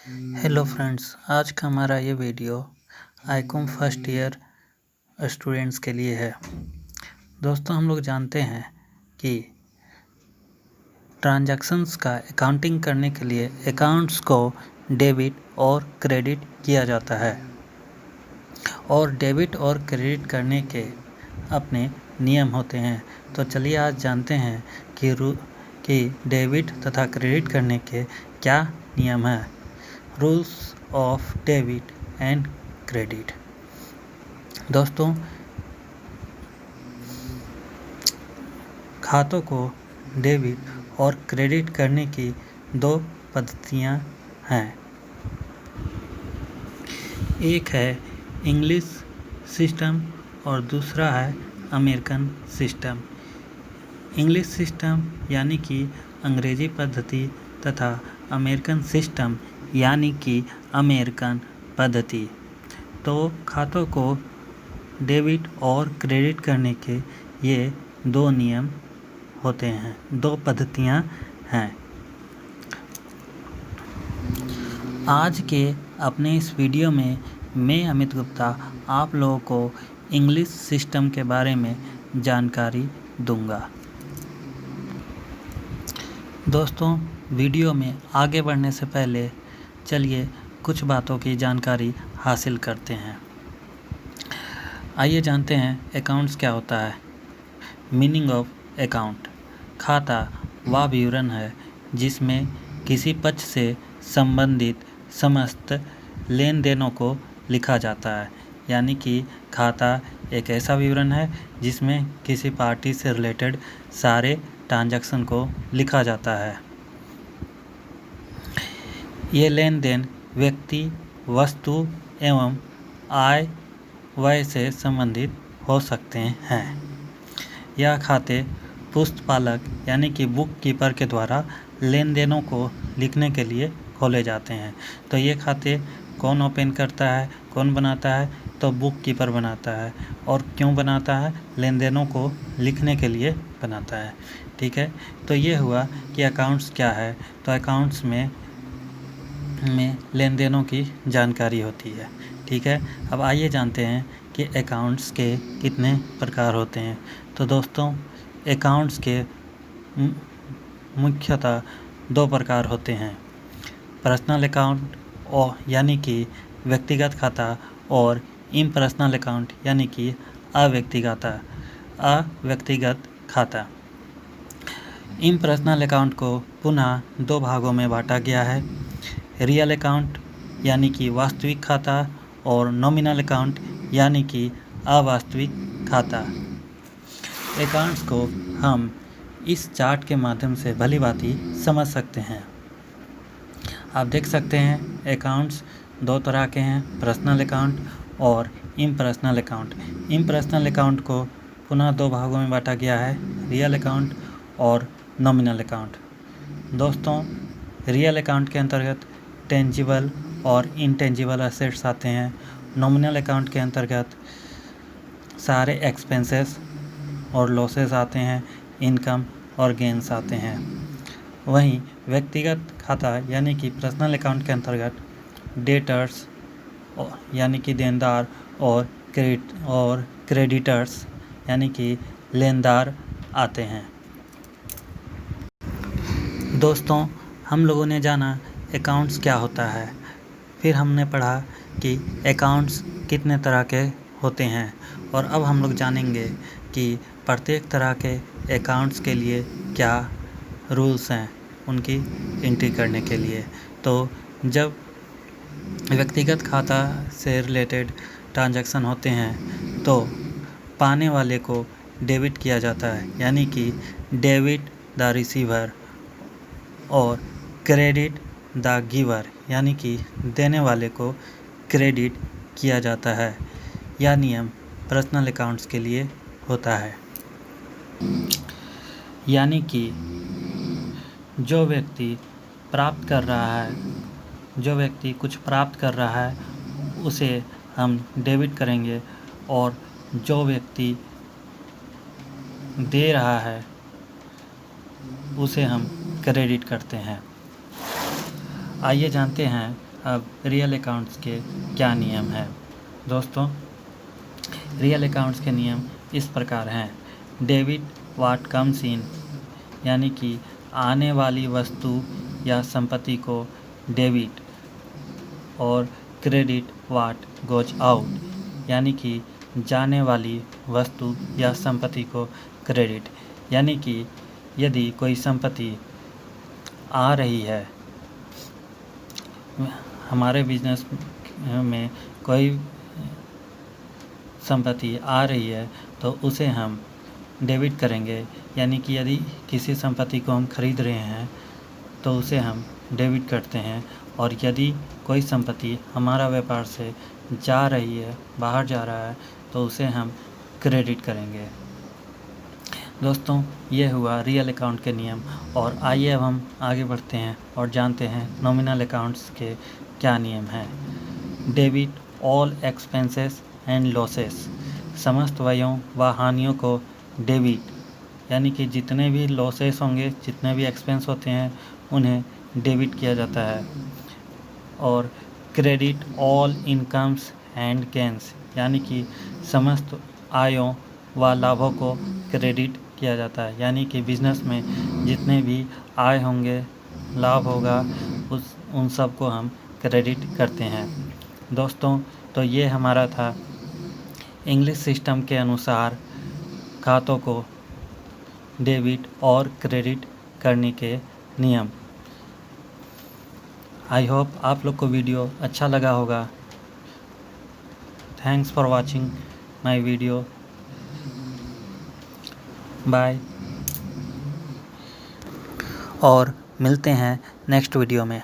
Hello friends, आज का हमारा ये video Icom first year students के लिए है। दोस्तों, हम लोग जानते हैं कि ट्रांजैक्शंस का अकाउंटिंग करने के लिए अकाउंट्स को डेबिट और क्रेडिट किया जाता है और डेबिट और क्रेडिट करने के अपने नियम होते हैं। तो चलिए आज जानते हैं कि डेबिट तथा क्रेडिट करने के क्या नियम हैं। Rules of debit and credit. दोस्तों, खातों को डेबिट और क्रेडिट करने की दो पद्धतियां हैं। एक है इंग्लिश सिस्टम और दूसरा है अमेरिकन सिस्टम। इंग्लिश सिस्टम यानी कि अंग्रेजी पद्धति तथा अमेरिकन सिस्टम यानी कि अमेरिकन पद्धति। तो खातों को डेबिट और क्रेडिट करने के ये दो नियम होते हैं, दो पद्धतियां हैं। आज के अपने इस वीडियो में मैं अमित गुप्ता आप लोगों को इंग्लिश सिस्टम के बारे में जानकारी दूंगा। दोस्तों, वीडियो में आगे बढ़ने से पहले चलिए कुछ बातों की जानकारी हासिल करते हैं। आइए जानते हैं अकाउंट्स क्या होता है। Meaning of account. खाता वह विवरण है जिसमें किसी पक्ष से संबंधित समस्त लेन देनों को लिखा जाता है। यानी कि खाता एक ऐसा विवरण है जिसमें किसी पार्टी से रिलेटेड सारे ट्रांजैक्शन को लिखा जाता है। ये लेन देन व्यक्ति, वस्तु एवं आय व्यय से संबंधित हो सकते हैं। यह खाते पुस्तपालक यानी कि बुक कीपर के द्वारा लेन देनों को लिखने के लिए खोले जाते हैं। तो ये खाते कौन ओपन करता है, कौन बनाता है? तो बुक कीपर बनाता है। और क्यों बनाता है? लेन देनों को लिखने के लिए बनाता है। ठीक है, तो ये हुआ कि अकाउंट्स क्या है। तो अकाउंट्स में लेन देनों की जानकारी होती है। ठीक है, अब आइए जानते हैं कि अकाउंट्स के कितने प्रकार होते हैं। तो दोस्तों, अकाउंट्स के मुख्यतः दो प्रकार होते हैं। पर्सनल अकाउंट और यानी कि व्यक्तिगत खाता और इम्पर्सनल अकाउंट यानी कि अव्यक्तिगत खाता। इम्पर्सनल अकाउंट को पुनः दो भागों में बांटा गया है। रियल अकाउंट यानी कि वास्तविक खाता और नॉमिनल अकाउंट यानी कि अवास्तविक खाता। अकाउंट्स को हम इस चार्ट के माध्यम से भलीभांति समझ सकते हैं। आप देख सकते हैं अकाउंट्स दो तरह के हैं, पर्सनल अकाउंट और इम्पर्सनल अकाउंट। इम्पर्सनल अकाउंट को पुनः दो भागों में बांटा गया है, रियल अकाउंट और नॉमिनल अकाउंट। दोस्तों, रियल अकाउंट के अंतर्गत टेंजिबल और इनटेंजिबल असेट्स आते हैं। नॉमिनल अकाउंट के अंतर्गत सारे एक्सपेंसेस और लॉसेस आते हैं, इनकम और गेंस आते हैं। वहीं व्यक्तिगत खाता यानी कि पर्सनल अकाउंट के अंतर्गत डेटर्स यानी कि देनदार और क्रेडिटर्स यानी कि लेनदार आते हैं। दोस्तों, हम लोगों ने जाना अकाउंट्स क्या होता है, फिर हमने पढ़ा कि अकाउंट्स कितने तरह के होते हैं और अब हम लोग जानेंगे कि प्रत्येक तरह के अकाउंट्स के लिए क्या रूल्स हैं उनकी एंट्री करने के लिए। तो जब व्यक्तिगत खाता से रिलेटेड ट्रांजैक्शन होते हैं तो पाने वाले को डेबिट किया जाता है यानी कि डेबिट द रिसीवर और क्रेडिट द गिवर यानी कि देने वाले को क्रेडिट किया जाता है। यह नियम पर्सनल अकाउंट्स के लिए होता है। यानी कि जो व्यक्ति कुछ प्राप्त कर रहा है उसे हम डेबिट करेंगे और जो व्यक्ति दे रहा है उसे हम क्रेडिट करते हैं। आइए जानते हैं अब रियल अकाउंट्स के क्या नियम हैं। दोस्तों, रियल अकाउंट्स के नियम इस प्रकार हैं। डेबिट व्हाट कम्स इन, यानी कि आने वाली वस्तु या संपत्ति को डेबिट, और क्रेडिट व्हाट गोज आउट, यानी कि जाने वाली वस्तु या संपत्ति को क्रेडिट, यानी कि यदि कोई संपत्ति आ रही है, हमारे बिजनेस में कोई संपत्ति आ रही है तो उसे हम डेबिट करेंगे, यानी कि यदि किसी संपत्ति को हम खरीद रहे हैं तो उसे हम डेबिट करते हैं, और यदि कोई संपत्ति हमारा व्यापार से जा रही है, बाहर जा रहा है, तो उसे हम क्रेडिट करेंगे। दोस्तों, ये हुआ रियल अकाउंट के नियम, और आइए अब हम आगे बढ़ते हैं और जानते हैं नॉमिनल अकाउंट्स के क्या नियम हैं। Debit all expenses and losses, समस्त व्ययों व हानियों को डेबिट, यानी कि जितने भी लॉसेस होंगे, जितने भी एक्सपेंस होते हैं, उन्हें डेबिट किया जाता है। और credit all incomes and gains, यानी कि समस्त आयों व लाभों को क्रेडिट किया जाता है, यानी कि बिजनेस में जितने भी आय होंगे, लाभ होगा, उन सब को हम क्रेडिट करते हैं। दोस्तों, तो ये हमारा था इंग्लिश सिस्टम के अनुसार खातों को डेबिट और क्रेडिट करने के नियम। आई होप आप लोग को वीडियो अच्छा लगा होगा। Thanks for watching my video. Bye, और मिलते हैं नेक्स्ट वीडियो में।